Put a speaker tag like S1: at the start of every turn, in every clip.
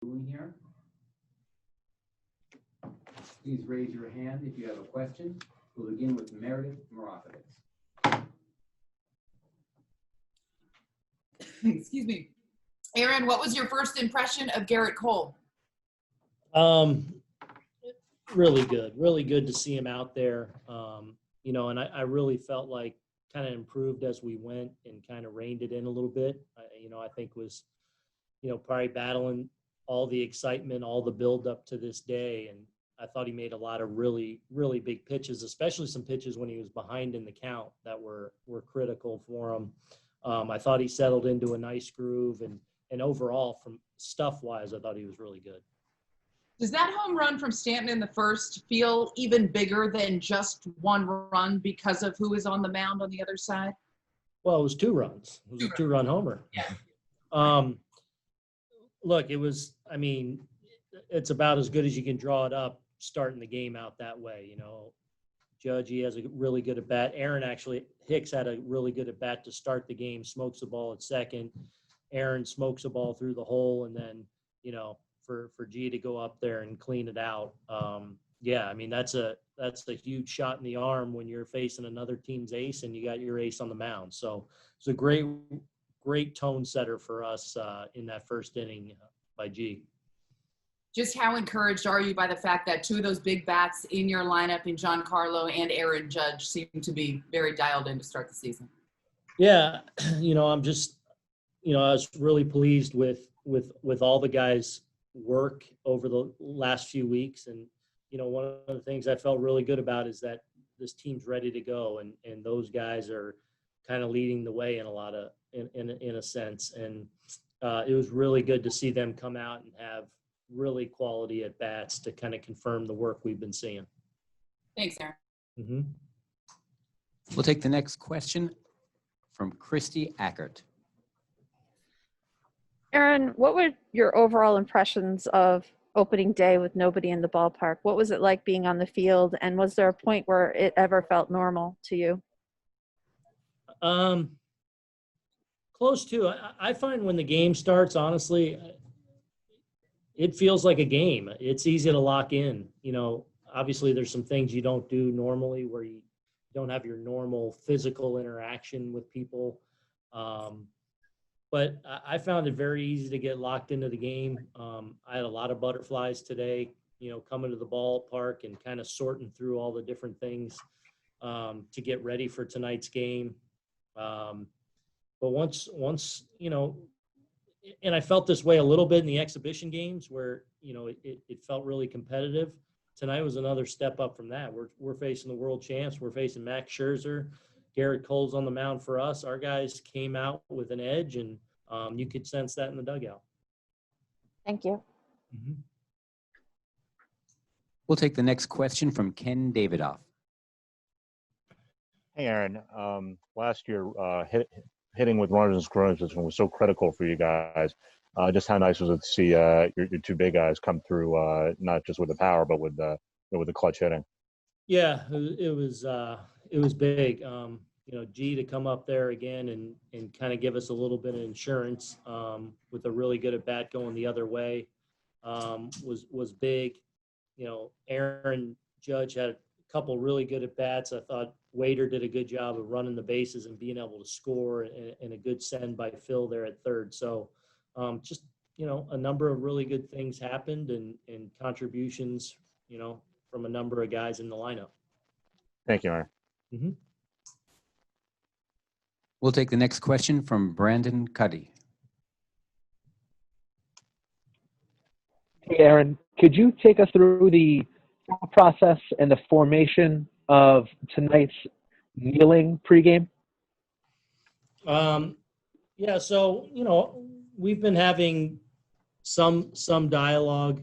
S1: Boone here. Please raise your hand if you have a question. We'll begin with Meredith Morakovitz.
S2: Excuse me. Aaron, what was your first impression of Gerrit Cole?
S3: Really good to see him out there. And I really felt like kind of improved as we went and kind of reined it in a little bit. I think was, probably battling all the excitement, all the build up to this day. And I thought he made a lot of really, really big pitches, especially some pitches when he was behind in the count that were critical for him. I thought he settled into a nice groove, and overall, from stuff-wise, I thought he was really good.
S2: Does that home run from Stanton in the first feel even bigger than just one run because of who is on the mound on the other side?
S3: Well, it was 2 runs. It was a 2-run homer.
S2: Yeah.
S3: Look, it's about as good as you can draw it up starting the game out that way. Judge, he has a really good at-bat. Hicks had a really good at-bat to start the game, smokes the ball at second. Aaron smokes the ball through the hole, and then, for G to go up there and clean it out. That's a huge shot in the arm when you're facing another team's ace and you got your ace on the mound. So it's a great tone setter for us in that first inning by G.
S2: Just how encouraged are you by the fact that 2 of those big bats in your lineup in Giancarlo and Aaron Judge seem to be very dialed in to start the season?
S3: Yeah, I'm just, I was really pleased with all the guys' work over the last few weeks. And, one of the things I felt really good about is that this team's ready to go, and those guys are kind of leading the way in a sense. And it was really good to see them come out and have really quality at bats to kind of confirm the work we've been seeing.
S2: Thanks, Aaron.
S3: Mm-hmm.
S4: We'll take the next question from Christy Ackert.
S5: Aaron, what were your overall impressions of opening day with nobody in the ballpark? What was it like being on the field, and was there a point where it ever felt normal to you?
S3: Close to. I find when the game starts, honestly, it feels like a game. It's easy to lock in. Obviously there's some things you don't do normally where you don't have your normal physical interaction with people. But I found it very easy to get locked into the game. I had a lot of butterflies today, coming to the ballpark and kind of sorting through all the different things to get ready for tonight's game. But once, and I felt this way a little bit in the exhibition games where, it felt really competitive. Tonight was another step up from that. We're facing the world champs. We're facing Max Scherzer. Gerrit Cole's on the mound for us. Our guys came out with an edge, and you could sense that in the dugout.
S5: Thank you.
S3: Mm-hmm.
S4: We'll take the next question from Ken Davidoff.
S6: Hey, Aaron. Last year, hitting with runners and scoring was so critical for you guys. Just how nice was it to see your 2 big guys come through, not just with the power, but with the clutch hitting?
S3: Yeah, it was big. G to come up there again and kind of give us a little bit of insurance with a really good at bat going the other way was big. Aaron Judge had a couple really good at bats. I thought Wader did a good job of running the bases and being able to score, and a good send by Phil there at third. So just, a number of really good things happened and contributions, from a number of guys in the lineup.
S6: Thank you, Aaron.
S3: Mm-hmm.
S4: We'll take the next question from Brandon Cuddy.
S7: Hey, Aaron, could you take us through the process and the formation of tonight's kneeling pregame?
S3: Yeah, so, we've been having some dialogue,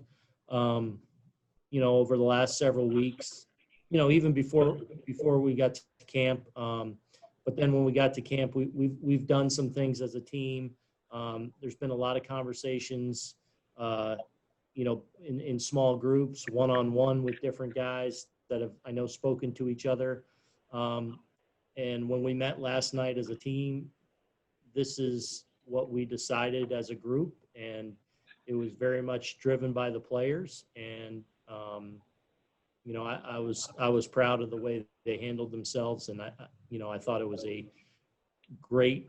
S3: over the last several weeks, even before we got to camp. But then when we got to camp, we've done some things as a team. There's been a lot of conversations, in small groups, one-on-one with different guys that have, I know, spoken to each other. And when we met last night as a team, this is what we decided as a group. And, it was very much driven by the players. And, I was proud of the way they handled themselves. And I thought it was a great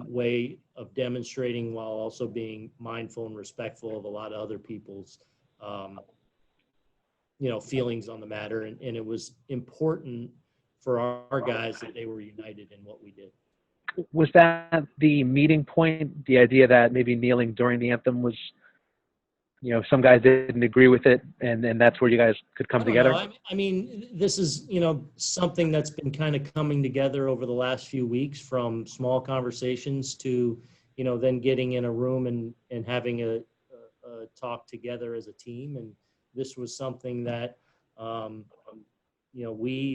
S3: way of demonstrating while also being mindful and respectful of a lot of other people's, feelings on the matter. And it was important for our guys that they were united in what we did.
S7: Was that the meeting point, the idea that maybe kneeling during the anthem was, some guys didn't agree with it, and that's where you guys could come together?
S3: I mean, this is, something that's been kind of coming together over the last few weeks, from small conversations to, then getting in a room and having a talk together as a team. And this was something that,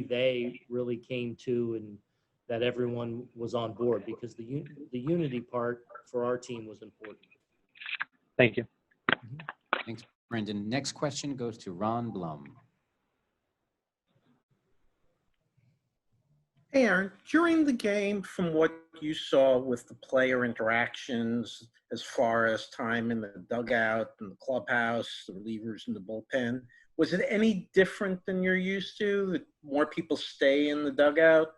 S3: they really came to, and that everyone was on board, because the unity part for our team was important.
S7: Thank you.
S4: Thanks, Brendan. Next question goes to Ron Blum.
S8: Hey, Aaron, during the game, from what you saw with the player interactions, as far as time in the dugout and the clubhouse, the relievers in the bullpen, was it any different than you're used to? That more people stay in the dugout?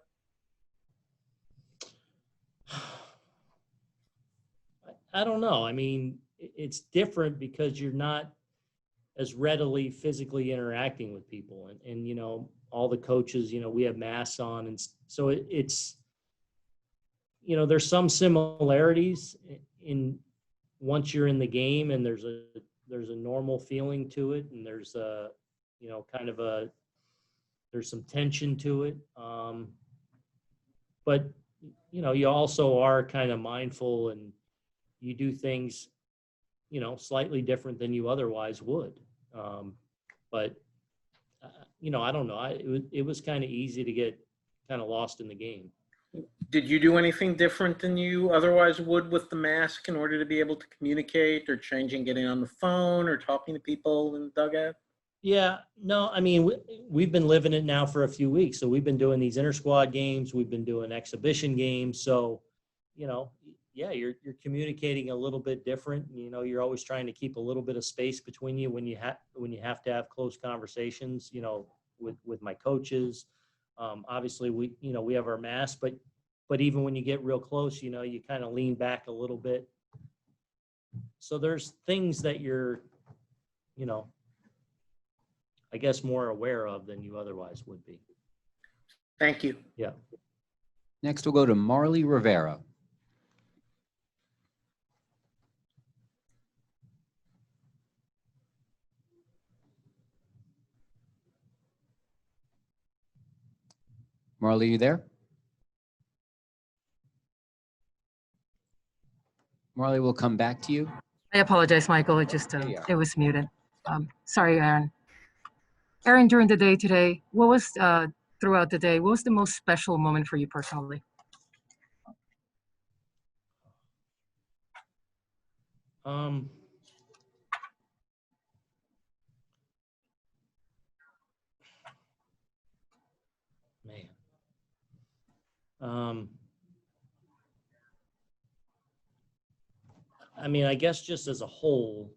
S3: I don't know. I mean, it's different because you're not as readily physically interacting with people, and all the coaches, we have masks on, and so it's there's some similarities in once you're in the game, and there's a normal feeling to it, and there's there's some tension to it, but you also are kind of mindful, and you do things slightly different than you otherwise would. But I don't know. It was kind of easy to get kind of lost in the game.
S8: Did you do anything different than you otherwise would with the mask in order to be able to communicate, or changing, getting on the phone or talking to people in the dugout?
S3: Yeah, no, I mean, we've been living it now for a few weeks. So we've been doing these inter-squad games. We've been doing exhibition games. So, yeah, you're communicating a little bit different. You're always trying to keep a little bit of space between you when you have to have close conversations, with my coaches. Obviously we have our masks, but even when you get real close, you kind of lean back a little bit. So there's things that you're, I guess, more aware of than you otherwise would be.
S8: Thank you.
S3: Yeah.
S4: Next, we'll go to Marley Rivera. Marley, you there? Marley, we'll come back to you.
S9: I apologize, Michael. It just
S4: There you are.
S9: it was muted. Sorry, Aaron. Aaron, during the day today, what was throughout the day? What was the most special moment for you personally?
S3: I mean, I guess just as a whole,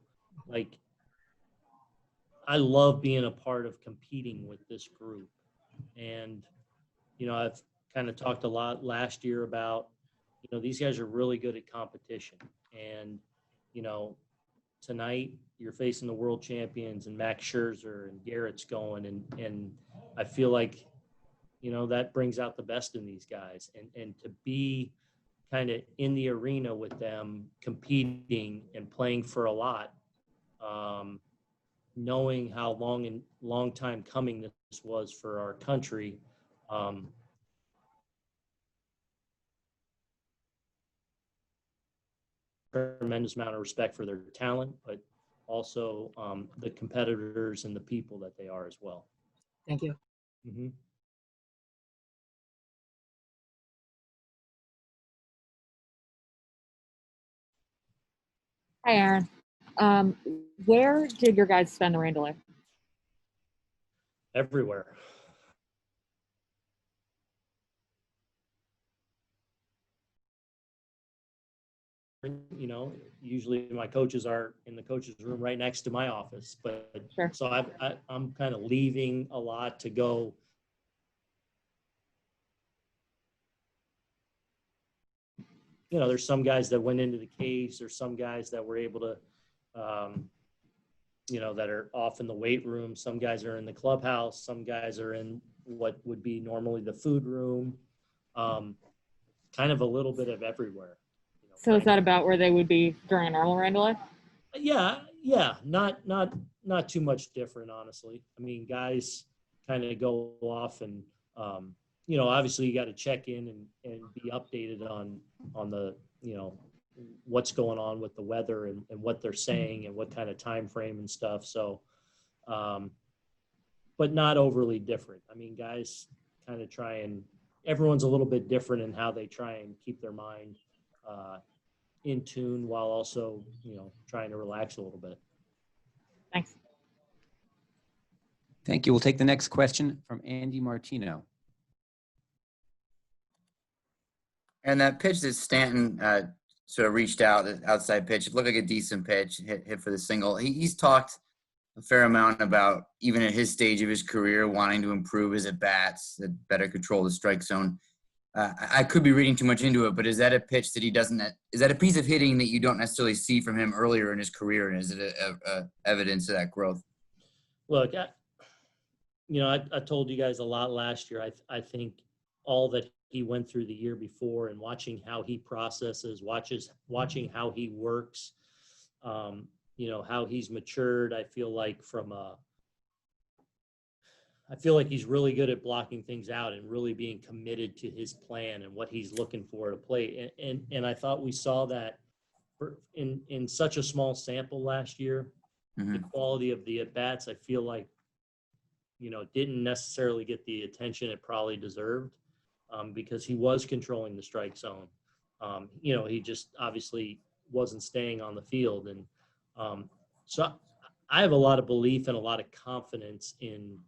S3: like, I love being a part of competing with this group. And, I've kind of talked a lot last year about, these guys are really good at competition. And, tonight you're facing the world champions and Max Scherzer and Garrett's going. And I feel like, that brings out the best in these guys. And to be kind of in the arena with them, competing and playing for a lot, knowing how long time coming this was for our country. Tremendous amount of respect for their talent, but also the competitors and the people that they are as well.
S9: Thank you.
S3: Mm-hmm.
S10: Hi, Aaron. Where did your guys spend the rain delay?
S3: Everywhere. you know, usually my coaches are in the coaches room right next to my office, but
S10: Sure.
S3: so I'm kind of leaving a lot to go. You know, there's some guys that went into the caves. There's some guys that were able to, you know, that are off in the weight room. Some guys are in the clubhouse. Some guys are in what would be normally the food room. Kind of a little bit of everywhere. You know,
S10: So is that about where they would be during a normal rain delay?
S3: Yeah, not too much different, honestly. I mean, guys kind of go off and, you know, obviously you got to check in and be updated on the, you know, what's going on with the weather and what they're saying and what kind of time frame and stuff. So, but not overly different. I mean, guys kind of try and, everyone's a little bit different in how they try and keep their mind in tune while also, you know, trying to relax a little bit.
S10: Thanks.
S4: Thank you. We'll take the next question from Andy Martino.
S11: And that pitch that Stanton sort of reached out, the outside pitch, it looked like a decent pitch, hit for the single. He's talked a fair amount about, even at his stage of his career, wanting to improve his at-bats, better control the strike zone. I could be reading too much into it, but is that a pitch that he doesn't – is that a piece of hitting that you don't necessarily see from him earlier in his career, and is it a evidence of that growth?
S3: Look, you know, I told you guys a lot last year. I think all that he went through the year before and watching how he processes, watching how he works, you know, how he's matured. I feel like he's really good at blocking things out and really being committed to his plan and what he's looking for to play. And I thought we saw that in such a small sample last year.
S11: Mm-hmm.
S3: The quality of the at-bats, I feel like, you know, didn't necessarily get the attention it probably deserved, because he was controlling the strike zone. You know, he just obviously wasn't staying on the field. And so I have a lot of belief and a lot of confidence in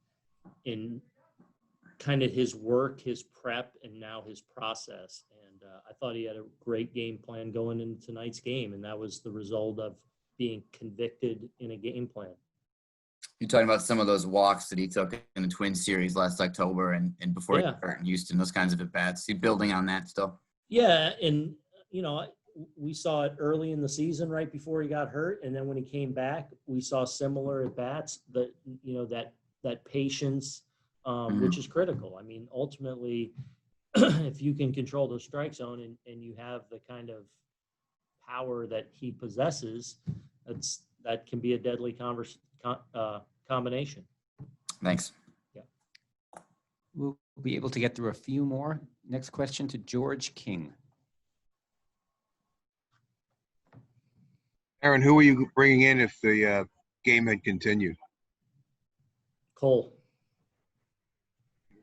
S3: kind of his work, his prep, and now his process. And I thought he had a great game plan going into tonight's game, and that was the result of being convicted in a game plan.
S11: You're talking about some of those walks that he took in the Twins series last October and before he got hurt in Houston, those kinds of at-bats. He's building on that still.
S3: Yeah, and, you know, we saw it early in the season right before he got hurt, and then when he came back, we saw similar at-bats, that, you know, that patience, which is critical. I mean, ultimately, if you can control the strike zone and you have the kind of power that he possesses, that can be a deadly combination.
S11: Thanks.
S3: Yeah.
S4: We'll be able to get through a few more. Next question to George King.
S12: Aaron, who are you bringing in if the game had continued?
S3: Cole.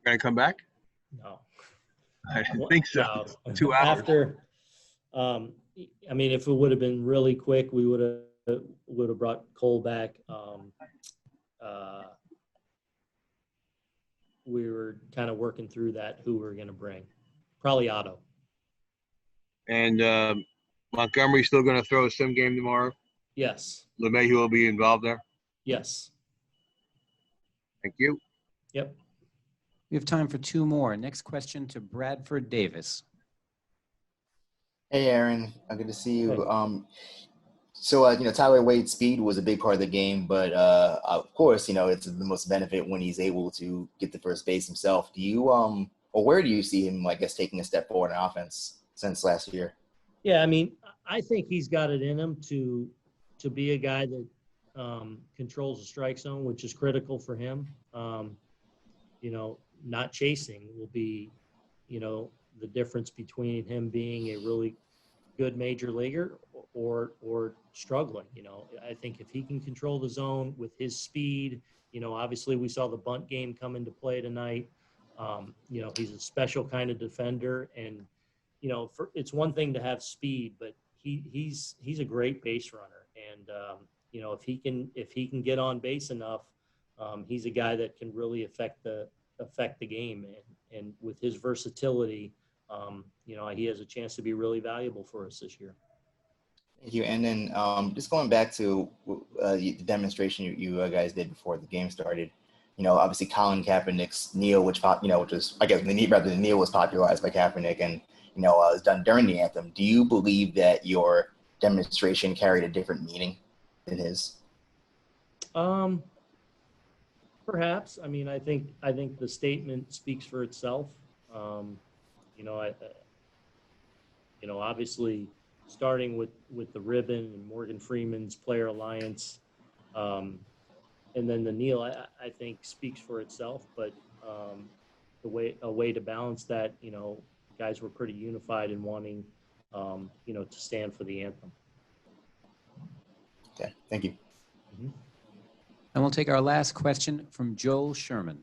S12: Going to come back?
S3: No.
S12: I didn't think so.
S3: No.
S12: 2 hours.
S3: After, I mean, if it would have been really quick, we would have brought Cole back. We were kind of working through that, who we're going to bring. Probably Otto.
S12: And Montgomery's still going to throw a sim game tomorrow?
S3: Yes.
S12: LeMahieu will be involved there?
S3: Yes.
S12: Thank you.
S3: Yep.
S4: We have time for 2 more. Next question to Bradford Davis.
S13: Hey, Aaron. Good to see you.
S3: Hey.
S13: So, you know, Tyler Wade's speed was a big part of the game, but of course, you know, it's the most benefit when he's able to get to first base himself. Do you, or where do you see him, I guess, taking a step forward in offense since last year?
S3: Yeah, I mean, I think he's got it in him to be a guy that controls the strike zone, which is critical for him. You know, not chasing will be, you know, the difference between him being a really good major leaguer or struggling. You know, I think if he can control the zone with his speed, you know, obviously we saw the bunt game come into play tonight. You know, he's a special kind of defender, and, you know, it's one thing to have speed, but he's a great base runner. And, you know, if he can get on base enough, he's a guy that can really affect the game. And with his versatility, you know, he has a chance to be really valuable for us this year.
S13: Thank you. And then just going back to the demonstration you guys did before the game started, obviously Colin Kaepernick's kneel, which was, I guess, the kneel was popularized by Kaepernick and, was done during the anthem. Do you believe that your demonstration carried a different meaning than his?
S3: Perhaps. I mean, I think the statement speaks for itself. Obviously starting with the ribbon and Morgan Freeman's Player Alliance, and then the kneel, I think speaks for itself. But a way to balance that, guys were pretty unified in wanting, to stand for the anthem.
S13: Okay, thank you.
S3: Mm-hmm.
S4: And we'll take our last question from Joel Sherman.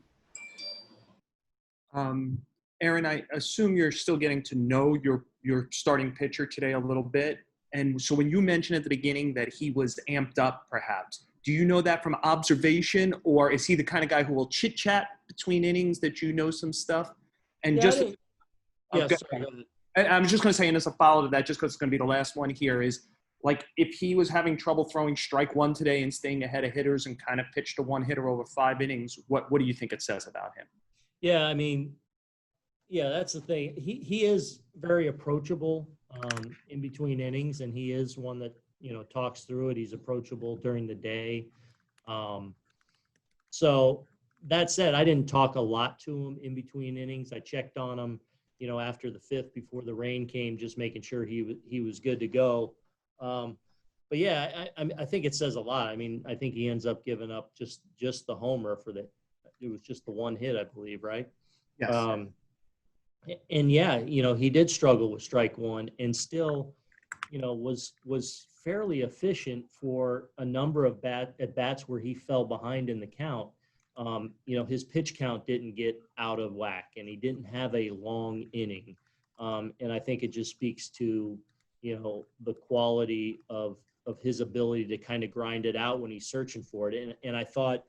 S14: Aaron, I assume you're still getting to know your starting pitcher today a little bit. And so when you mentioned at the beginning that he was amped up, perhaps, do you know that from observation, or is he the kind of guy who will chit chat between innings that some stuff? And
S3: Yeah,
S14: just,
S3: sorry, go ahead.
S14: I'm just going to say, and as a follow to that, just because it's going to be the last one here, is like if he was having trouble throwing strike one today and staying ahead of hitters and kind of pitched a one hitter over 5 innings, what do you think it says about him?
S3: Yeah, I mean, that's the thing. He is very approachable in between innings, and he is one that, talks through it. He's approachable during the day. So that said, I didn't talk a lot to him in between innings. I checked on him, after the 5th before the rain came, just making sure he was good to go. But yeah, I think it says a lot. I mean, I think he ends up giving up just the homer it was just the one hit, I believe, right?
S14: Yes.
S3: And yeah, he did struggle with strike one and still, was fairly efficient for a number of at bats where he fell behind in the count. His pitch count didn't get out of whack and he didn't have a long inning. And I think it just speaks to, the quality of his ability to kind of grind it out when he's searching for it. And I thought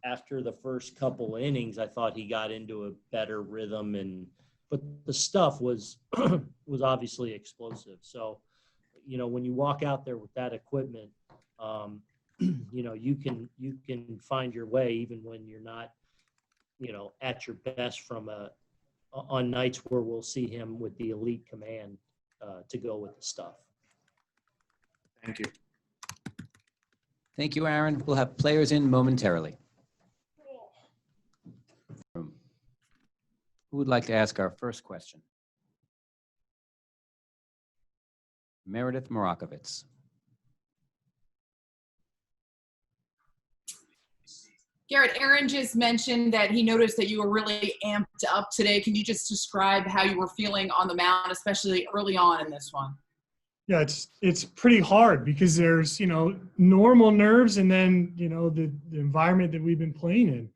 S3: after the first couple innings, I thought he got into a better rhythm but the stuff was obviously explosive. So, when you walk out there with that equipment, you can find your way even when you're not, at your best on nights where we'll see him with the elite command to go with the stuff.
S14: Thank you.
S4: Thank you, Aaron. We'll have players in momentarily. Who would like to ask our first question? Meredith Morakovitz.
S2: Garrett, Aaron just mentioned that he noticed that you were really amped up today. Can you just describe how you were feeling on the mound, especially early on in this one?
S15: Yeah, it's pretty hard because there's, normal nerves and then, the environment that we've been playing in.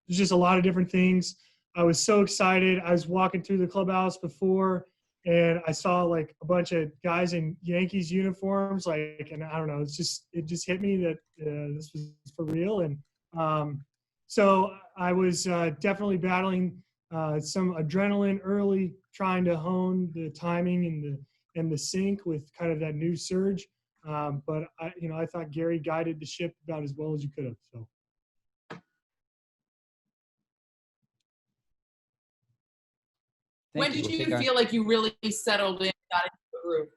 S15: There's just a lot of different things. I was so excited. I was walking through the clubhouse before and I saw like a bunch of guys in Yankees uniforms, and I don't know, it just hit me that this was for real. And so I was definitely battling some adrenaline early, trying to hone the timing and the sync with kind of that new surge. But I thought Gary guided the ship about as well as you could have. So.
S2: When did you feel like you really settled in, got into the groove?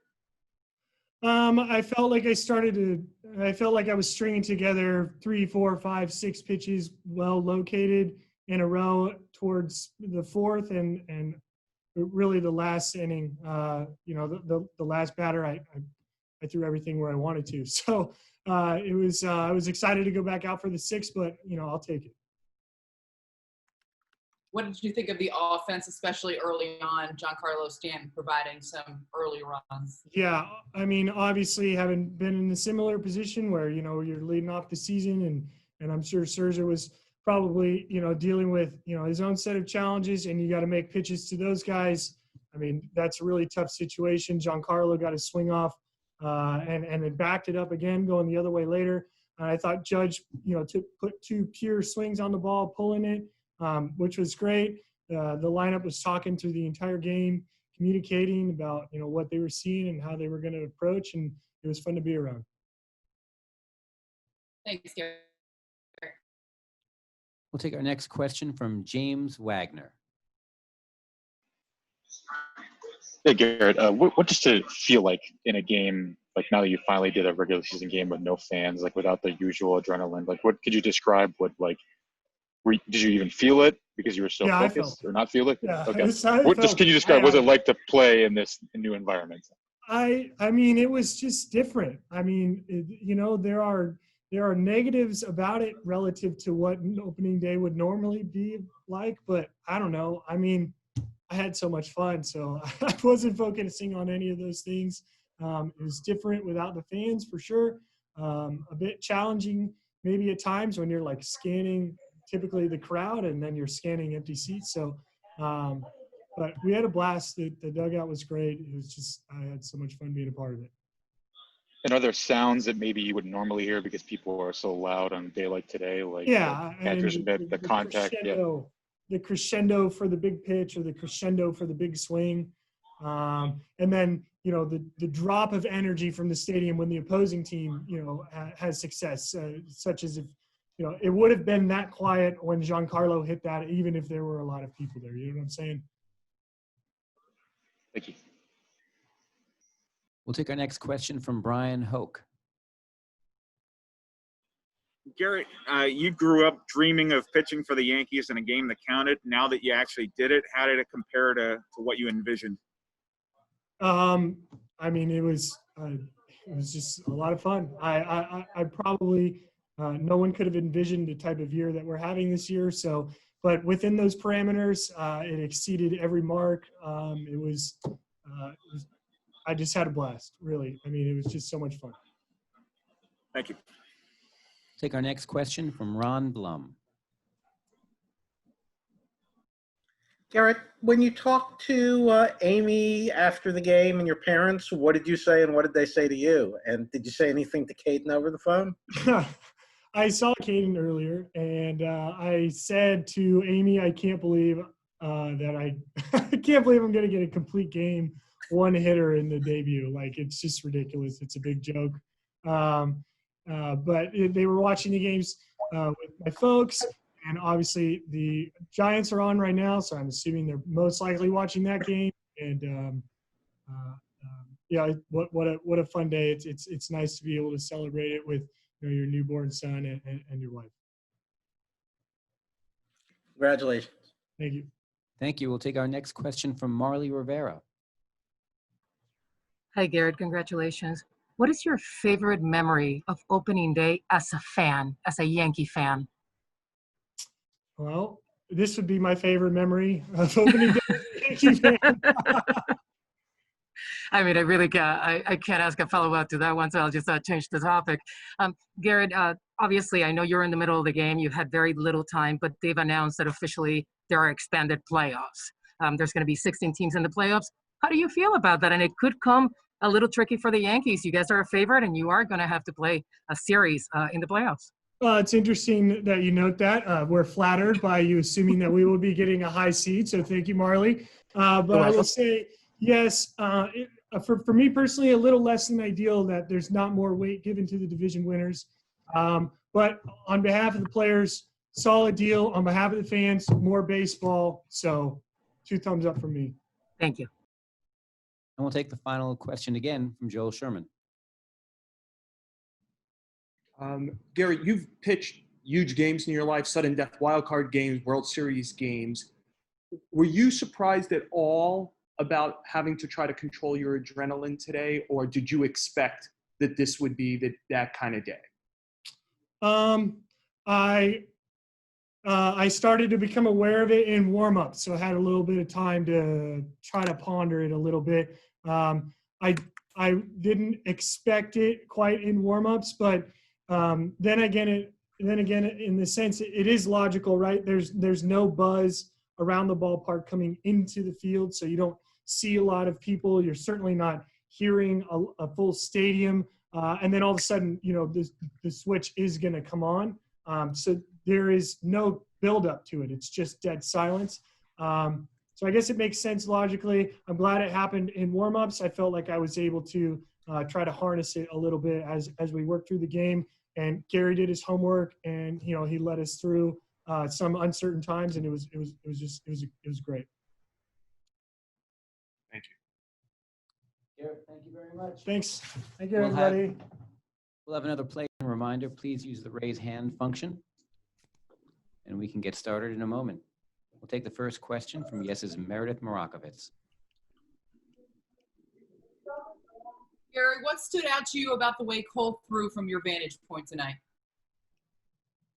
S15: I felt like I was stringing together 3, 4, 5, 6 pitches well located in a row towards the 4th and really the last inning, the last batter, I threw everything where I wanted to. So I was excited to go back out for the 6th, but I'll take it.
S2: What did you think of the offense, especially early on, Giancarlo Stanton providing some early runs?
S15: Yeah, I mean, obviously having been in a similar position where, you're leading off the season and I'm sure Scherzer was probably, dealing with, his own set of challenges and you got to make pitches to those guys. I mean, that's a really tough situation. Giancarlo got his swing off and then backed it up again, going the other way later. I thought Judge, put 2 pure swings on the ball, pulling it. Which was great. The lineup was talking through the entire game, communicating about, what they were seeing and how they were going to approach, and it was fun to be around.
S2: Thanks, Garrett.
S4: We'll take our next question from James Wagner.
S16: Hey, Garrett, what does it feel like in a game, like now that you finally did a regular season game with no fans, like without the usual adrenaline? Like, what could you describe did you even feel it because you were so focused, or not feel it?
S15: Yeah,
S16: Okay.
S15: Can
S16: you describe, what was it like to play in this new environment?
S15: I mean, it was just different. I mean, there are negatives about it relative to what an opening day would normally be like, but I don't know. I mean, I had so much fun, so I wasn't focusing on any of those things. It was different without the fans for sure. A bit challenging maybe at times when you're like scanning typically the crowd and then you're scanning empty seats. So, but we had a blast. The dugout was great. It was just, I had so much fun being a part of it.
S16: And are there sounds that maybe you would normally hear because people are so loud on a day like today? Like, catcher's mitt, the contact.
S15: The crescendo for the big pitch or the crescendo for the big swing. And then, the drop of energy from the stadium when the opposing team, has success, such as if, it would have been that quiet when Giancarlo hit that, even if there were a lot of people there. You know what I'm saying?
S16: Thank you.
S4: We'll take our next question from Brian Hoke.
S17: Garrett, you grew up dreaming of pitching for the Yankees in a game that counted. Now that you actually did it, how did it compare to what you envisioned?
S15: I mean, it was just a lot of fun. I probably no one could have envisioned the type of year that we're having this year. So, but within those parameters, it exceeded every mark. I just had a blast, really. I mean, it was just so much fun.
S17: Thank you.
S4: Take our next question from Ron Blum.
S8: Garrett, when you talked to Amy after the game and your parents, what did you say and what did they say to you? And did you say anything to Caden over the phone?
S15: I saw Caden earlier, and I said to Amy, I can't believe I can't believe I'm going to get a complete game, one hitter in the debut. Like, it's just ridiculous. It's a big joke. But they were watching the games with my folks, and obviously the Giants are on right now, so I'm assuming they're most likely watching that game. And yeah, what a fun day! It's nice to be able to celebrate it with your newborn son and your wife.
S8: Congratulations!
S15: Thank you.
S4: Thank you. We'll take our next question from Marley Rivera.
S9: Hi, Garrett. Congratulations. What is your favorite memory of opening day as a fan, as a Yankee fan?
S15: Well, this would be my favorite memory of opening day as a Yankee fan.
S9: I mean, I really can't, I can't ask a follow-up to that one, so I'll just change the topic. Garrett, obviously, I know you're in the middle of the game. You've had very little time, but they've announced that officially there are expanded playoffs. There's going to be 16 teams in the playoffs. How do you feel about that? And it could come a little tricky for the Yankees. You guys are a favorite, and you are going to have to play a series in the playoffs.
S15: It's interesting that you note that. We're flattered by you assuming that we will be getting a high seed, so thank you, Marley. But I will say, yes, for me personally, a little less than ideal that there's not more weight given to the division winners. But on behalf of the players, solid deal. On behalf of the fans, more baseball. So 2 thumbs up from me.
S9: Thank you.
S4: And we'll take the final question again from Joel Sherman.
S14: Garrett, you've pitched huge games in your life, sudden death, wild card games, World Series games. Were you surprised at all about having to try to control your adrenaline today, or did you expect that this would be that kind of day?
S15: I started to become aware of it in warm-up, so I had a little bit of time to try to ponder it a little bit. I didn't expect it quite in warm-ups, but then again, in the sense it is logical, right? There's no buzz around the ballpark coming into the field, so you don't see a lot of people. You're certainly not hearing a full stadium, and then all of a sudden, the switch is going to come on. So there is no build-up to it. It's just dead silence. So I guess it makes sense logically. I'm glad it happened in warmups. I felt like I was able to try to harness it a little bit as we worked through the game. And Gary did his homework, and he led us through some uncertain times, and it was great.
S14: Thank you.
S1: Garrett, thank you very much.
S15: Thanks. Thank you,
S4: We'll have-
S15: everybody.
S4: We'll have another play reminder. Please use the raise hand function, and we can get started in a moment. We'll take the first question from Yes's Meredith Morakovitz.
S2: Gary, what stood out to you about the way Cole threw from your vantage point tonight?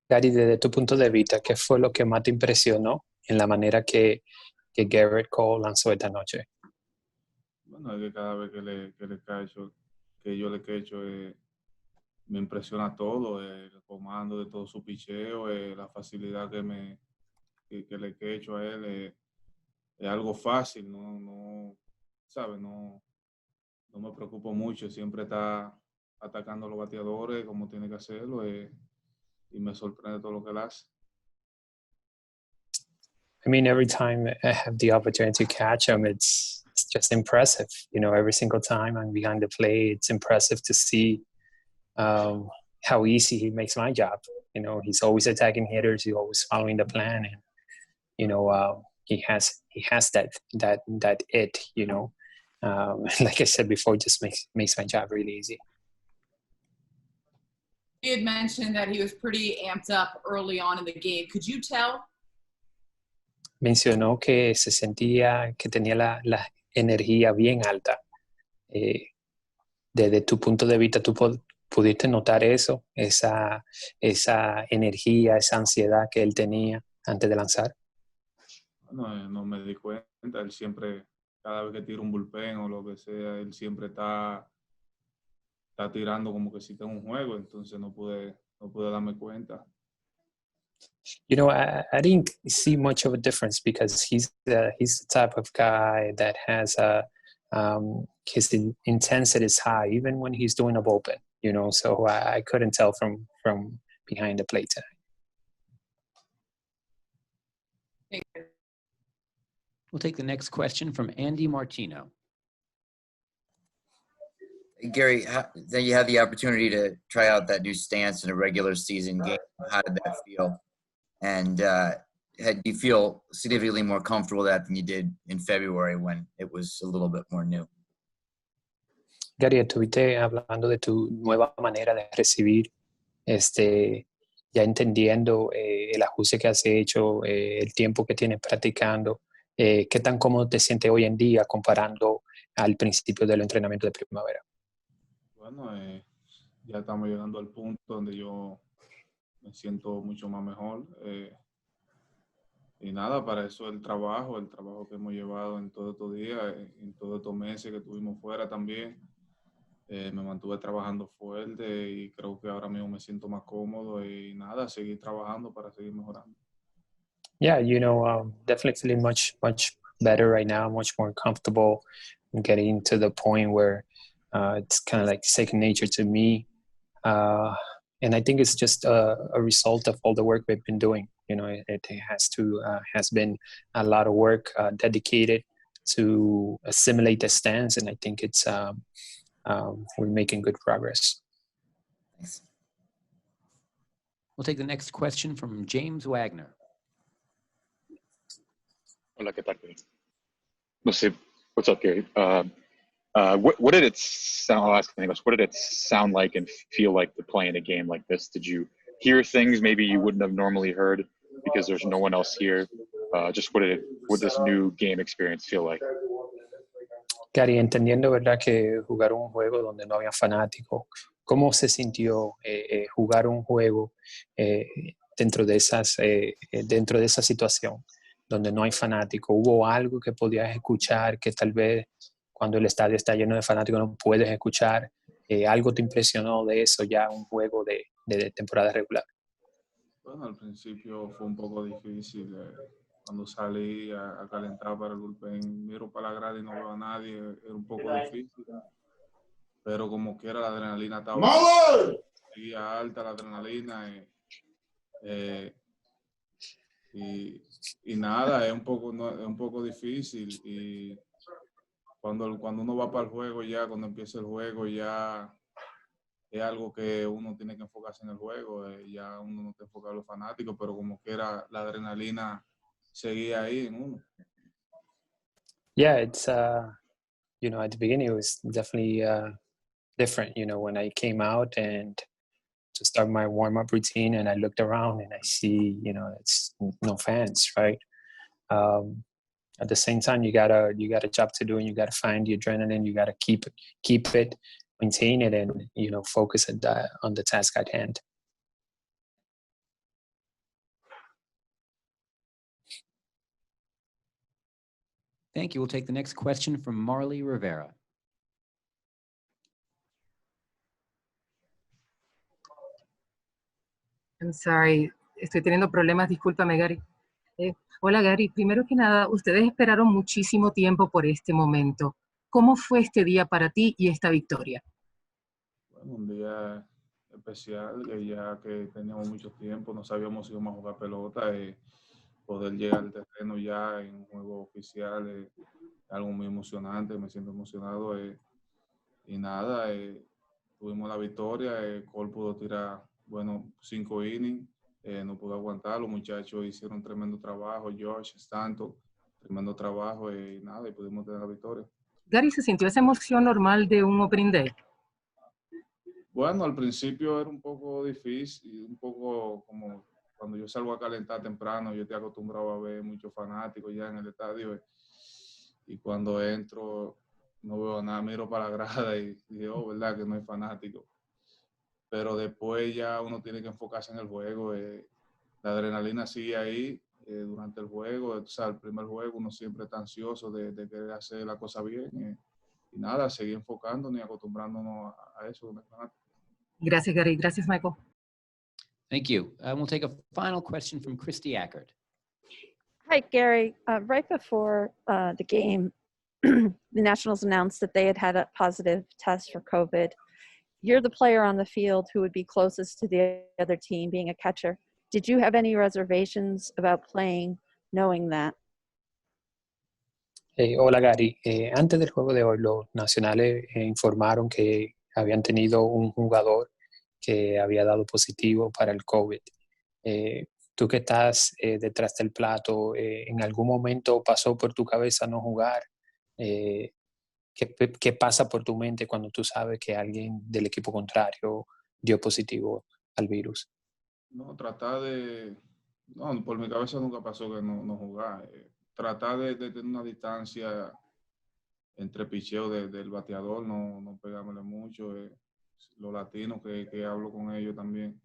S18: Gary, desde tu punto de vista, ¿qué fue lo que más te impresionó en la manera que Garrett Cole lanzó esta noche?
S19: Bueno, es que cada vez que yo le cacho, me impresiona todo, el comando de todo su picheo, la facilidad que le cacho a él, es algo fácil, ¿sabes? No me preocupo mucho, siempre está atacando a los bateadores como tiene que hacerlo, y me sorprende todo lo que él hace.
S18: I mean, every time I have the opportunity to catch him, it's just impressive. Every single time I'm behind the plate, it's impressive to see how easy he makes my job. He's always attacking hitters. He's always following the plan, and he has that it. Like I said before, just makes my job really easy.
S2: He had mentioned that he was pretty amped up early on in the game. Could you tell?
S18: Mencionó que se sentía que tenía la energía bien alta. Desde tu punto de vista, ¿tú pudiste notar eso? Esa energía, esa ansiedad que él tenía antes de lanzar.
S19: No me di cuenta, él siempre, cada vez que tira un bullpen o lo que sea, él siempre está tirando como que si está en un juego, entonces no pude darme cuenta.
S18: I didn't see much of a difference because he's the type of guy that has his intensity is high even when he's doing a bullpen. So I couldn't tell from behind the plate tonight.
S4: We'll take the next question from Andy Martino.
S11: Gary, then you had the opportunity to try out that new stance in a regular season game. How did that feel? And do you feel significantly more comfortable with that than you did in February when it was a little bit more new?
S18: Gary, estuviste hablando de tu nueva manera de recibir, ya entendiendo el ajuste que has hecho, el tiempo que tienes practicando. ¿Qué tan cómodo te sientes hoy en día comparando al principio del entrenamiento de primavera?
S19: Bueno, ya estamos llegando al punto donde yo me siento mucho más mejor. Y nada, para eso el trabajo que hemos llevado en todos estos días, en todos estos meses que estuvimos fuera también. Me mantuve trabajando fuerte y creo que ahora mismo me siento más cómodo y nada, seguir trabajando para seguir mejorando.
S18: Yeah, definitely feeling much better right now, much more comfortable. I'm getting to the point where it's kind of like second nature to me. And I think it's just a result of all the work we've been doing. It has been a lot of work dedicated to assimilate the stance, and I think it's we're making good progress.
S11: Thanks.
S4: We'll take the next question from James Wagner.
S16: Hola, ¿qué tal, Gary? No sé, what's up, Gary? What did it sound? I'll ask anything else. What did it sound like and feel like to play in a game like this? Did you hear things maybe you wouldn't have normally heard because there's no one else here? Just what this new game experience feel like?
S18: Gary, entendiendo, ¿verdad?, que jugar un juego donde no había fanáticos, ¿cómo se sintió jugar un juego dentro de esa situación donde no hay fanáticos? ¿Hubo algo que podías escuchar que tal vez cuando el estadio está lleno de fanáticos no puedes escuchar? ¿Algo te impresionó de eso ya un juego de temporada regular?
S19: Bueno, al principio fue un poco difícil. Cuando salí a calentar para el bullpen, miro para la grada y no veo a nadie, era un poco difícil. Pero como quiera la adrenalina estaba seguía alta, la adrenalina. Y nada, es un poco, es un poco difícil. Y cuando uno va para el juego ya, cuando empieza el juego ya es algo que uno tiene que enfocarse en el juego. Ya uno no está enfocado en los fanáticos, pero como quiera la adrenalina seguía ahí en uno.
S18: Yeah, it's you know, at the beginning it was definitely different. You know, when I came out and to start my warm-up routine, and I looked around and I see, you know, it's no fans, right? At the same time, you got a job to do, and you got to find the adrenaline. You got to keep it, maintain it, and you know, focus on the task at hand.
S4: Thank you. We'll take the next question from Marley Rivera.
S9: I'm sorry, estoy teniendo problemas, discúlpame, Gary. Hola, Gary. Primero que nada, ustedes esperaron muchísimo tiempo por este momento. ¿Cómo fue este día para ti y esta victoria?
S19: Bueno, un día especial, ya que teníamos mucho tiempo, no sabíamos si íbamos a jugar pelota, poder llegar al terreno ya en un juego oficial, es algo muy emocionante, me siento emocionado, y nada, tuvimos la victoria, Cole pudo tirar, bueno, 5 innings, no pudo aguantar, los muchachos hicieron un tremendo trabajo, Josh, Stanton, tremendo trabajo, y nada, y pudimos tener la victoria.
S9: Gary, ¿se sintió esa emoción normal de un opening day?
S19: Bueno, al principio era un poco difícil, un poco como cuando yo salgo a calentar temprano, yo estoy acostumbrado a ver muchos fanáticos ya en el estadio, y cuando entro no veo nada, miro para la grada y digo, oh, verdad que no hay fanáticos. Pero después ya uno tiene que enfocarse en el juego, la adrenalina sigue ahí durante el juego, o sea, el primer juego uno siempre está ansioso de querer hacer la cosa bien, y nada, seguir enfocándonos y acostumbrándonos a eso.
S9: Gracias, Gary. Gracias, Michael.
S4: Thank you. We'll take a final question from Christy Ackert.
S5: Hi, Gary. Right before the game, the Nationals announced that they had a positive test for COVID. You're the player on the field who would be closest to the other team, being a catcher. Did you have any reservations about playing knowing that?
S18: Hola, Gary. Antes del juego de hoy, los nacionales informaron que habían tenido un jugador que había dado positivo para el COVID. Tú que estás detrás del plato, ¿en algún momento pasó por tu cabeza no jugar? ¿Qué pasa por tu mente cuando tú sabes que alguien del equipo contrario dio positivo al virus?
S19: No, no, por mi cabeza nunca pasó que no jugar. Tratar de tener una distancia entre picheo del bateador, no pegámosle mucho. Los latinos que hablo con ellos también,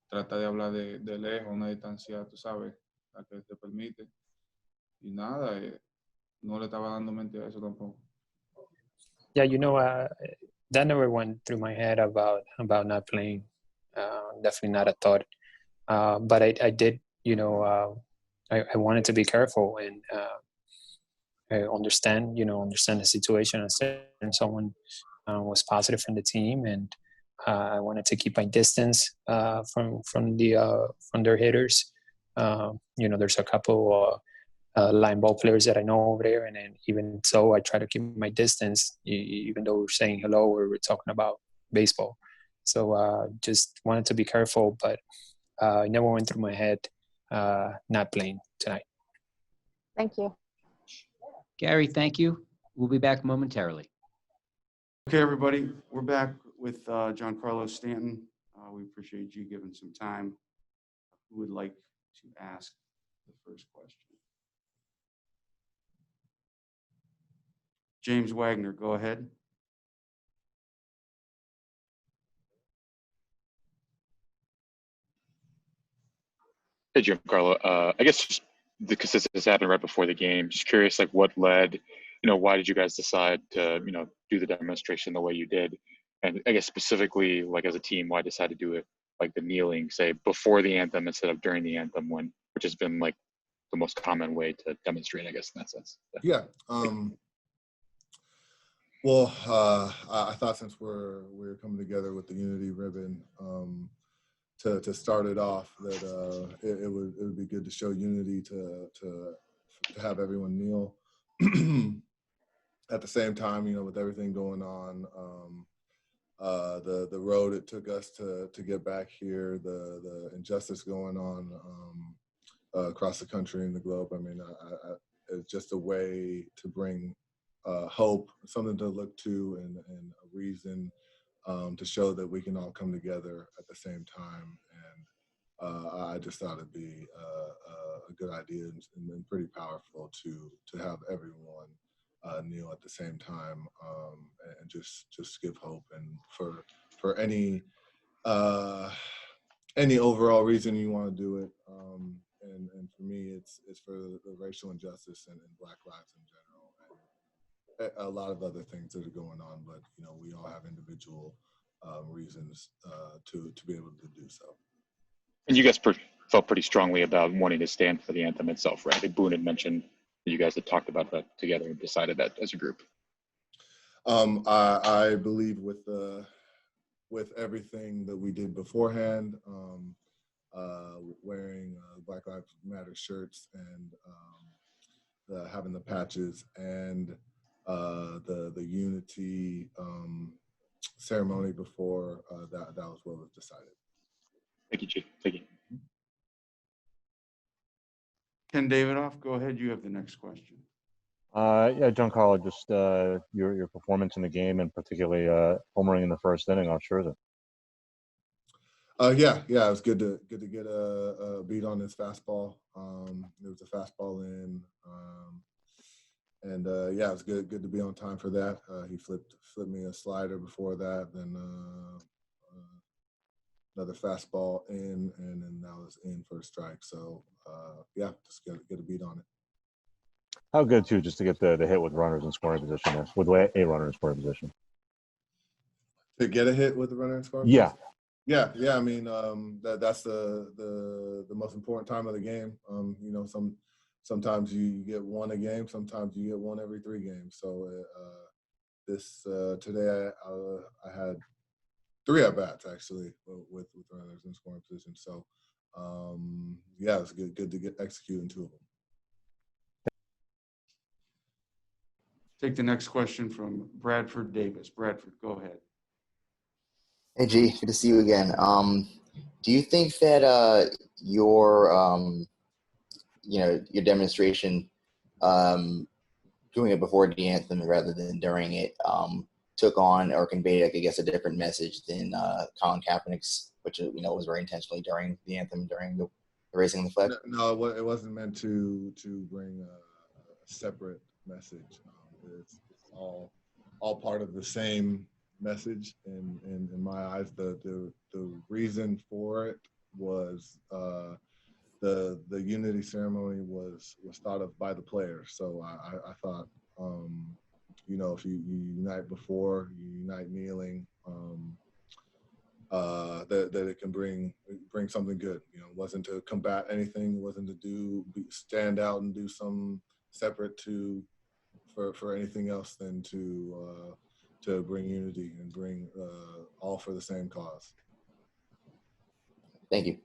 S19: trata de hablar de lejos, una distancia, tú sabes, la que te permite. Y nada, no le estaba dando mente a eso tampoco.
S18: Yeah, you know, that never went through my head about not playing. Definitely not a thought. But I did, you know, I wanted to be careful and I understand the situation. And someone was positive from the team, and I wanted to keep my distance from their hitters. You know, there's a couple line ball players that I know over there, and then even so, I try to keep my distance, even though we're saying hello or we're talking about baseball. So just wanted to be careful, but it never went through my head not playing tonight.
S5: Thank you.
S4: Gary, thank you. We'll be back momentarily.
S20: Okay, everybody, we're back with Giancarlo Stanton. We appreciate you giving some time. Who would like to ask the first question? James Wagner, go ahead.
S16: Hey, Giancarlo. I guess just because this happened right before the game, just curious, like what led, why did you guys decide to, do the demonstration the way you did? And I guess specifically, like as a team, why decide to do it like the kneeling, say before the anthem instead of during the anthem, which has been like the most common way to demonstrate, I guess, in that sense.
S21: Yeah. Well, I thought since we're coming together with the unity ribbon, to start it off, that it would be good to show unity to have everyone kneel. At the same time, with everything going on, the road it took us to get back here, the injustice going on across the country and the globe. I mean, it's just a way to bring hope, something to look to, and a reason to show that we can all come together at the same time. And I just thought it'd be a good idea and pretty powerful to have everyone kneel at the same time, and just give hope. And for any overall reason you want to do it, and for me, it's for the racial injustice and Black lives in general, and a lot of other things that are going on. But we all have individual reasons to be able to do so.
S16: And you guys felt pretty strongly about wanting to stand for the anthem itself, right? I think Boone had mentioned that you guys had talked about that together and decided that as a group.
S21: I believe with everything that we did beforehand, wearing Black Lives Matter shirts and having the patches and the unity ceremony before, that was what was decided.
S16: Thank you, Chief. Thank you.
S20: Ken Davidoff, go ahead. You have the next question.
S6: Yeah, Giancarlo, just your performance in the game, and particularly homering in the first inning on Scherzer.
S21: Yeah, it was good to get a beat on his fastball. It was a fastball in, and yeah, it was good to be on time for that. He flipped me a slider before that, then another fastball in, and then that was in for a strike. So yeah, just get a beat on it.
S6: How good too, just to get the hit with runners in scoring position there, with a runner in scoring position.
S21: To get a hit with the runner in scoring
S6: Yeah.
S21: position? Yeah. I mean, that's the most important time of the game. Sometimes you get one a game, sometimes you get one every 3 games. So today I had 3 at bats actually with runners in scoring position. So yeah, it's good to get executing 2 of them.
S20: Take the next question from Bradford Davis. Bradford, go ahead.
S13: Hey, G, good to see you again. Do you think that your demonstration, doing it before the anthem rather than during it, took on or conveyed, I guess, a different message than Colin Kaepernick's, which was very intentionally during the anthem, during the raising of the flag?
S21: No, it wasn't meant to bring a separate message. It's all part of the same message in my eyes. The reason for it was the unity ceremony was thought of by the players. So I thought, if you unite before, you unite kneeling, that it can bring something good. It wasn't to combat anything. It wasn't to stand out and do some separate for anything else than to bring unity and bring all for the same cause.
S13: Thank you.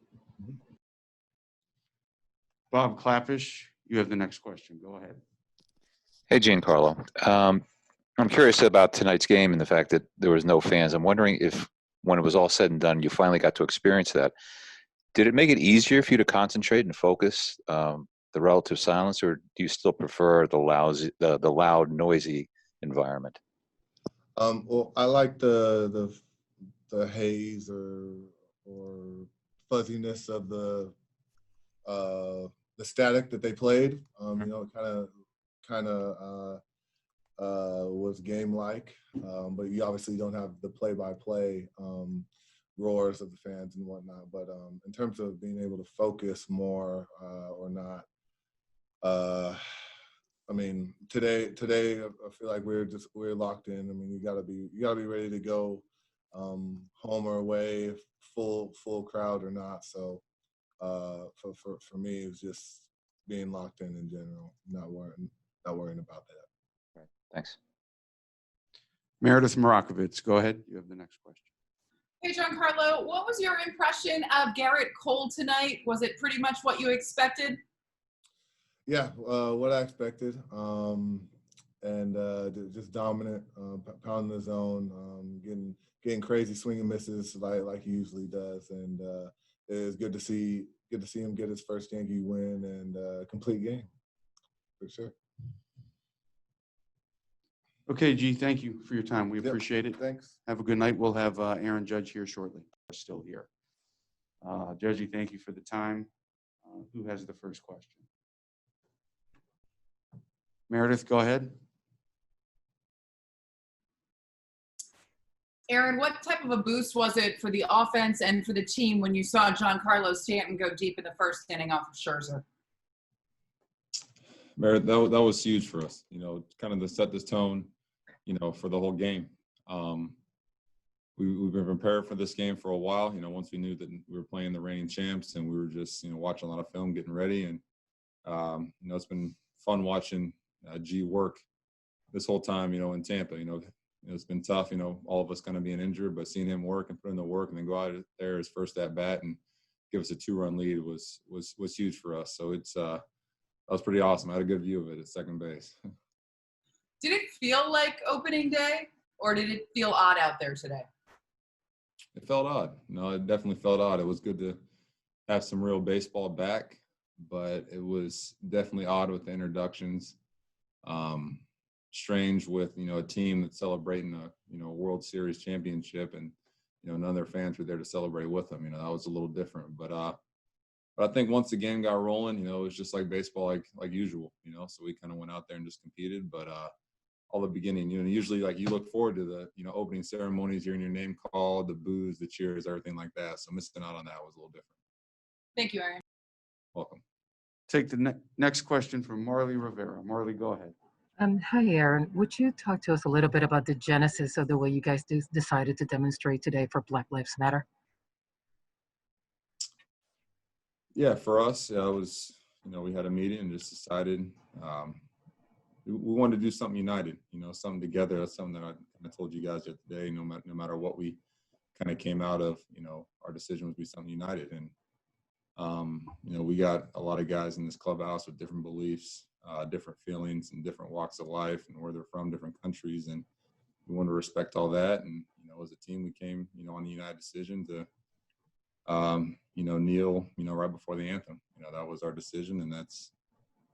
S20: Bob Clappish, you have the next question. Go ahead.
S22: Hey, Giancarlo. I'm curious about tonight's game and the fact that there was no fans. I'm wondering if, when it was all said and done, you finally got to experience that. Did it make it easier for you to concentrate and focus, the relative silence, or do you still prefer the loud, noisy environment?
S21: Well, I like the haze or fuzziness of the static that they played. Kind of was game-like, but you obviously don't have the play-by-play roars of the fans and whatnot. But in terms of being able to focus more or not, I mean, today I feel like we're locked in. I mean, you gotta be ready to go, home or away, full crowd or not. So for me, it was just being locked in general, not worrying about that.
S22: Right. Thanks.
S20: Meredith Morakovitz, go ahead. You have the next question.
S2: Hey, Giancarlo, what was your impression of Garrett Cole tonight? Was it pretty much what you expected?
S21: Yeah, what I expected. Just dominant, pounding the zone, getting crazy swing and misses like he usually does. And it's good to see him get his first Yankee win and complete game for sure.
S20: Okay, G, thank you for your time. We appreciate it.
S21: Thanks.
S20: Have a good night. We'll have Aaron Judge here shortly. We're still here. Judgy, thank you for the time. Who has the first question? Meredith, go ahead.
S2: Aaron, what type of a boost was it for the offense and for the team when you saw Giancarlo Stanton go deep in the first inning off of Scherzer?
S7: Meredith, that was huge for us, kind of to set this tone, for the whole game. We've been prepared for this game for a while, once we knew that we were playing the reigning champs, and we were just, watching a lot of film, getting ready. And, it's been fun watching G work this whole time, in Tampa. It's been tough, all of us kind of being injured, but seeing him work and put in the work and then go out there his first at bat and give us a 2-run lead was huge for us. So that was pretty awesome. I had a good view of it at second base.
S2: Did it feel like opening day, or did it feel odd out there today?
S7: It felt odd. No, it definitely felt odd. It was good to have some real baseball back, but it was definitely odd with the introductions. Strange with, a team that's celebrating a World Series championship, and, none of their fans were there to celebrate with them. That was a little different. But I think once the game got rolling, it was just like baseball, like usual, so we kind of went out there and just competed. But all the beginning, usually like you look forward to the, opening ceremonies, hearing your name called, the boos, the cheers, everything like that. So missing out on that was a little different.
S2: Thank you, Aaron.
S7: Welcome.
S20: Take the next question from Marley Rivera. Marley, go ahead.
S9: Hi, Aaron. Would you talk to us a little bit about the genesis of the way you guys decided to demonstrate today for Black Lives Matter?
S7: Yeah, for us, it was, we had a meeting and just decided we wanted to do something united, something together. That's something that I told you guys today. No matter what we kind of came out of, our decision was to be something united. And we got a lot of guys in this clubhouse with different beliefs, different feelings, and different walks of life, and where they're from, different countries, and we wanted to respect all that. And as a team, we came, on the united decision to kneel, right before the anthem. That was our decision, and that's,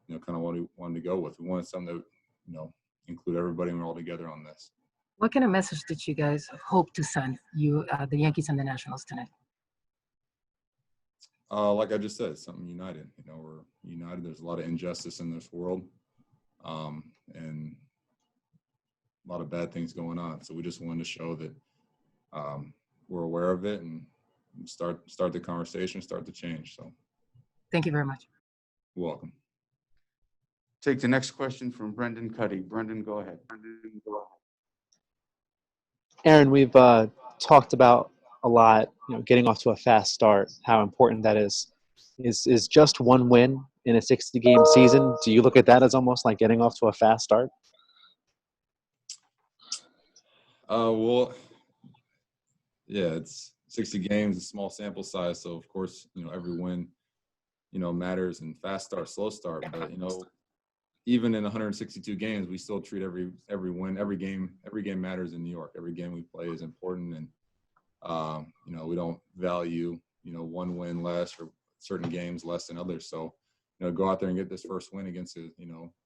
S7: kind of what we wanted to go with. We wanted something to, include everybody, and we're all together on this.
S9: What kind of message did you guys hope to send the Yankees and the Nationals tonight?
S7: Like I just said, something united. We're united. There's a lot of injustice in this world, and a lot of bad things going on. So we just wanted to show that we're aware of it and start the conversation, start the change. So,
S9: thank you very much.
S7: You're welcome.
S20: Take the next question from Brendan Cuddy. Brendan, go ahead.
S10: Aaron, we've talked about a lot, getting off to a fast start, how important that is. Is just one win in a 60-game season, do you look at that as almost like getting off to a fast start?
S7: Well, yeah, it's 60 games, a small sample size. So, of course, every win, matters, and fast start, slow start. But, even in 162 games, we still treat every win, every game matters in New York. Every game we play is important. And, we don't value, one win less or certain games less than others. So, go out there and get this first win against a,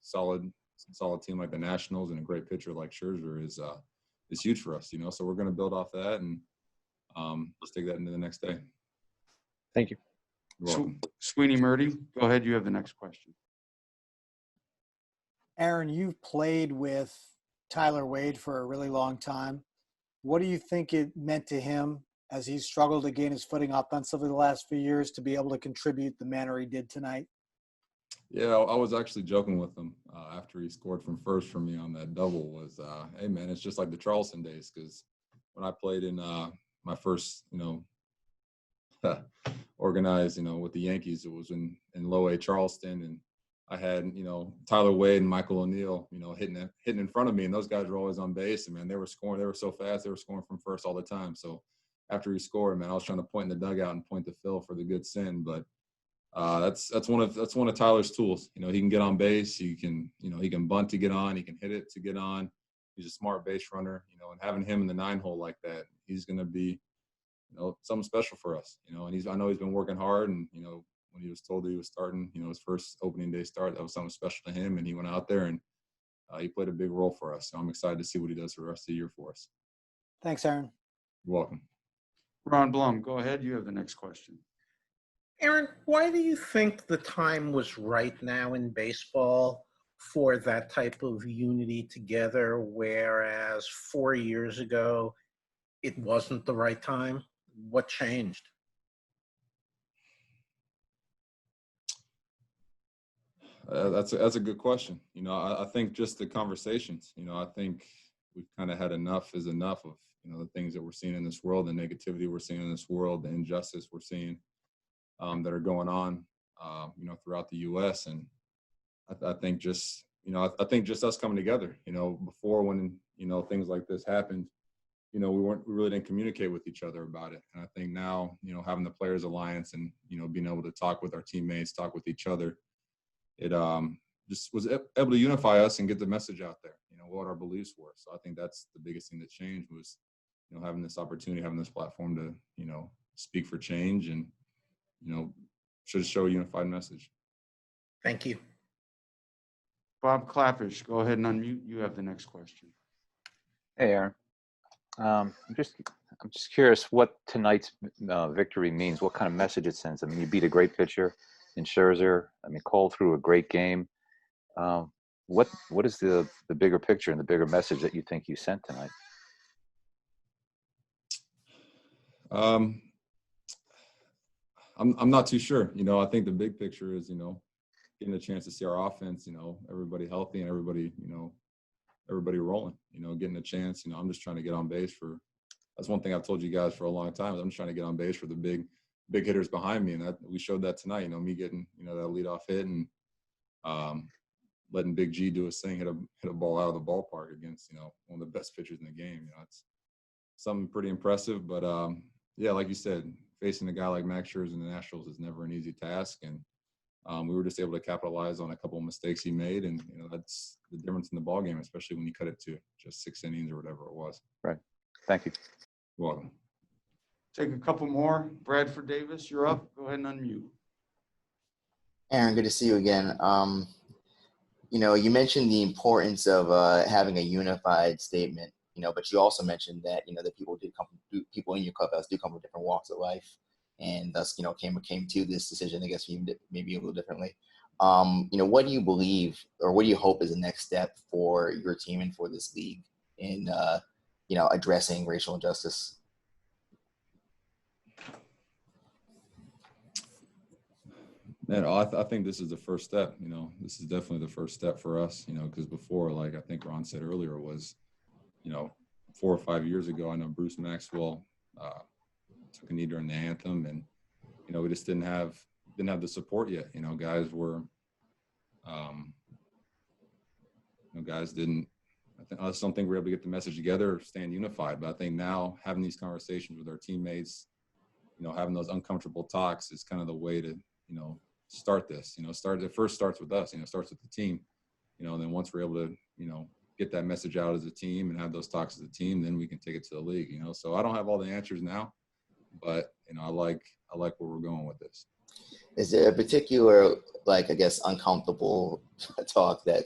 S7: solid team like the Nationals and a great pitcher like Scherzer is huge for us, So we're going to build off that and let's take that into the next day.
S10: Thank you.
S7: You're welcome.
S20: Sweeney Murdy, go ahead. You have the next question.
S23: Aaron, you've played with Tyler Wade for a really long time. What do you think it meant to him as he struggled to gain his footing offensively the last few years to be able to contribute the manner he did tonight?
S7: Yeah, I was actually joking with him after he scored from first for me on that double was, hey, man, it's just like the Charleston days, because when I played in my first, organized, with the Yankees, it was in low A Charleston, and I had, Tyler Wade and Michael O'Neill, hitting in front of me, and those guys were always on base, and man, they were scoring. They were so fast, they were scoring from first all the time. So after he scored, man, I was trying to point in the dugout and point to Phil for the good sin. But that's one of Tyler's tools. You know, he can get on base. He can bunt to get on. He can hit it to get on. He's a smart base runner. You know, and having him in the 9-hole like that, he's going to be, you know, something special for us. You know, and I know he's been working hard. And you know, when he was told that he was starting, you know, his first opening day start, that was something special to him. And he went out there and he played a big role for us. So I'm excited to see what he does for the rest of the year for us.
S23: Thanks, Aaron.
S7: You're welcome.
S20: Ron Blum, go ahead. You have the next question.
S8: Aaron, why do you think the time was right now in baseball for that type of unity together, whereas 4 years ago it wasn't the right time? What changed?
S7: That's a good question. You know, I think just the conversations. You know, I think we've kind of had enough is enough of, you know, the things that we're seeing in this world, the negativity we're seeing in this world, the injustice we're seeing that are going on, you know, throughout the U.S. And I think just, you know, I think just us coming together. You know, before when, you know, things like this happened, you know, we really didn't communicate with each other about it. And I think now, you know, having the Players Alliance and, you know, being able to talk with our teammates, talk with each other, it just was able to unify us and get the message out there, you know, what our beliefs were. So I think that's the biggest thing that changed was, you know, having this opportunity, having this platform to, you know, speak for change and, you know, should show a unified message.
S8: Thank you.
S20: Bob Clappish, go ahead and unmute. You have the next question.
S22: Hey, Aaron. I'm just curious what tonight's victory means, what kind of message it sends. I mean, you beat a great pitcher in Scherzer. I mean, Cole threw a great game. What is the bigger picture and the bigger message that you think you sent tonight?
S7: I'm not too sure. You know, I think the big picture is, you know, getting a chance to see our offense, you know, everybody healthy and everybody, you know, everybody rolling, you know, getting a chance. You know, I'm just trying to get on base that's one thing I've told you guys for a long time. I'm just trying to get on base for the big hitters behind me. And we showed that tonight, you know, me getting, you know, that leadoff hit and letting Big G do his thing, hit a ball out of the ballpark against, you know, one of the best pitchers in the game. You know, it's something pretty impressive. But, yeah, like you said, facing a guy like Max Scherzer in the Nationals is never an easy task. And we were just able to capitalize on a couple of mistakes he made. And, you know, that's the difference in the ballgame, especially when you cut it to just 6 innings or whatever it was.
S22: Right. Thank you.
S7: You're welcome.
S20: Take a couple more. Bradford Davis, you're up. Go ahead and unmute.
S13: Aaron, good to see you again. You know, you mentioned the importance of having a unified statement, you know, but you also mentioned that, you know, the people in your clubhouse do come from different walks of life, and thus, you know, came to this decision, I guess, maybe a little differently. You know, what do you believe or what do you hope is the next step for your team and for this league in, you know, addressing racial injustice?
S7: Man, I think this is the first step. You know, this is definitely the first step for us, you know, because before, like I think Ron said earlier, was, you know, 4 or 5 years ago, I know Bruce Maxwell took a knee during the anthem, and, you know, we just didn't have the support yet. You know, guys were, you know, guys didn't, I just don't think we're able to get the message together or stand unified. But I think now having these conversations with our teammates, you know, having those uncomfortable talks is kind of the way to, you know, start this. You know, it first starts with us, you know, starts with the team, you know, and then once we're able to, you know, get that message out as a team and have those talks as a team, then we can take it to the league, you know. So I don't have all the answers now, but, you know, I like where we're going with this.
S13: Is there a particular, like, I guess, uncomfortable talk that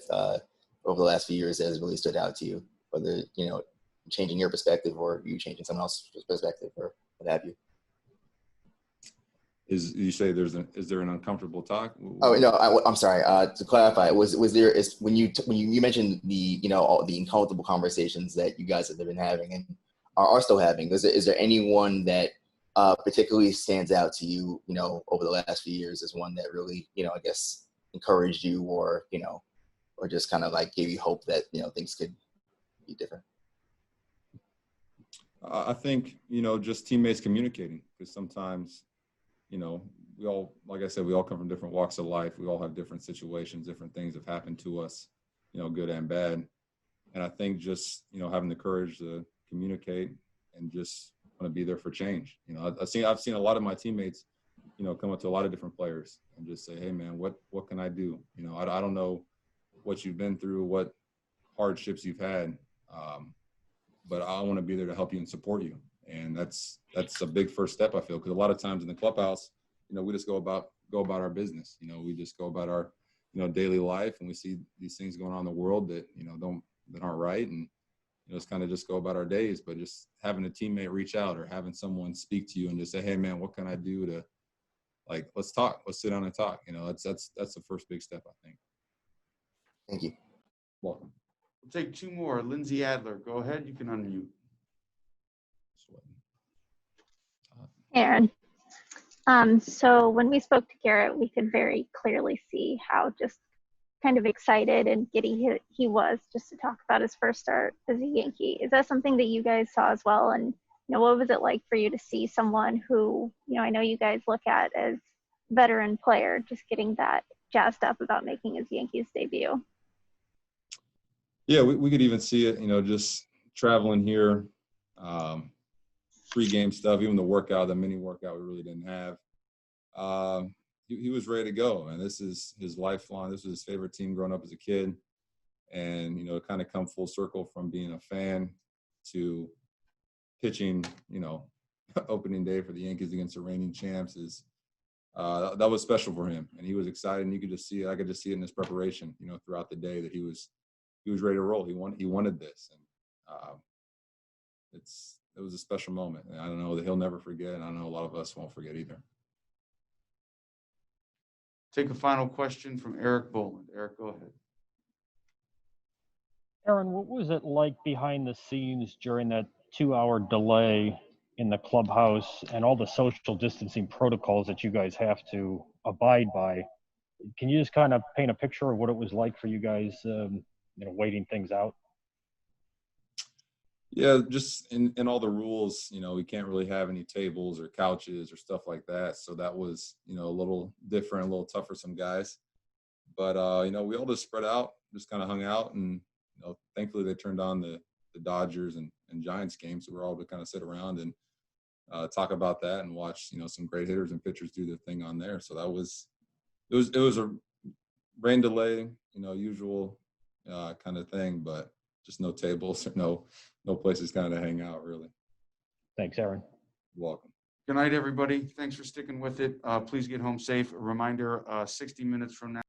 S13: over the last few years has really stood out to you, whether, you know, changing your perspective or you changing someone else's perspective or what have you?
S7: You say is there an uncomfortable talk?
S13: Oh no, I'm sorry. To clarify, when you mentioned the, you know, all the uncomfortable conversations that you guys have been having and are still having, is there anyone that particularly stands out to you, you know, over the last few years as one that really, you know, I guess encouraged you or, you know, or just kind of like gave you hope that, you know, things could be different?
S7: I think, you know, just teammates communicating, because sometimes, you know, we all, like I said, we all come from different walks of life. We all have different situations, different things have happened to us, you know, good and bad. And I think just, you know, having the courage to communicate and just, want to be there for change. You know, I've seen a lot of my teammates, you know, come up to a lot of different players and just say, hey man, what can I do? You know, I don't know what you've been through, what hardships you've had, but I want to be there to help you and support you. And that's a big first step, I feel, because a lot of times in the clubhouse, you know, we just go about our business. You know, we just go about our, you know, daily life, and we see these things going on in the world that, you know, that aren't right, and you know, it's kind of just go about our days. But just having a teammate reach out or having someone speak to you and just say, hey man, what can I do to, like, let's talk, let's sit down and talk. You know, that's the first big step, I think.
S13: Thank you.
S7: Welcome.
S20: We'll take two more. Lindsay Adler, go ahead. You can unmute.
S3: Aaron. So when we spoke to Garrett, we could very clearly see how just kind of excited and giddy he was just to talk about his first start as a Yankee. Is that something that you guys saw as well? And you know, what was it like for you to see someone who, you know, I know you guys look at as veteran player, just getting that jazzed up about making his Yankees debut?
S7: Yeah, we could even see it, you know, just traveling here, pre-game stuff, even the workout, the mini workout we really didn't have. He was ready to go, and this is his lifelong. This was his favorite team growing up as a kid, and you know, kind of come full circle from being a fan to pitching. You know, opening day for the Yankees against the reigning champs is that was special for him, and he was excited. And you could just see it. I could just see it in his preparation. You know, throughout the day that he was ready to roll. He wanted this, and it was a special moment. And I don't know that he'll never forget, and I know a lot of us won't forget either.
S20: Take a final question from Eric Boland. Eric, go ahead.
S12: Aaron, what was it like behind the scenes during that 2-hour delay in the clubhouse and all the social distancing protocols that you guys have to abide by? Can you just kind of paint a picture of what it was like for you guys, you know, waiting things out?
S7: Yeah, just in all the rules, you know, we can't really have any tables or couches or stuff like that. So that was, you know, a little different, a little tough for some guys. But, you know, we all just spread out, just kind of hung out. And, you know, thankfully they turned on the Dodgers and Giants game. So we're all to kind of sit around and talk about that and watch, you know, some great hitters and pitchers do their thing on there. So it was a rain delay, you know, usual kind of thing, but just no tables or no places kind of to hang out, really.
S12: Thanks, Aaron.
S7: You're welcome.
S20: Good night, everybody. Thanks for sticking with it. Please get home safe. A reminder, 60 minutes from now.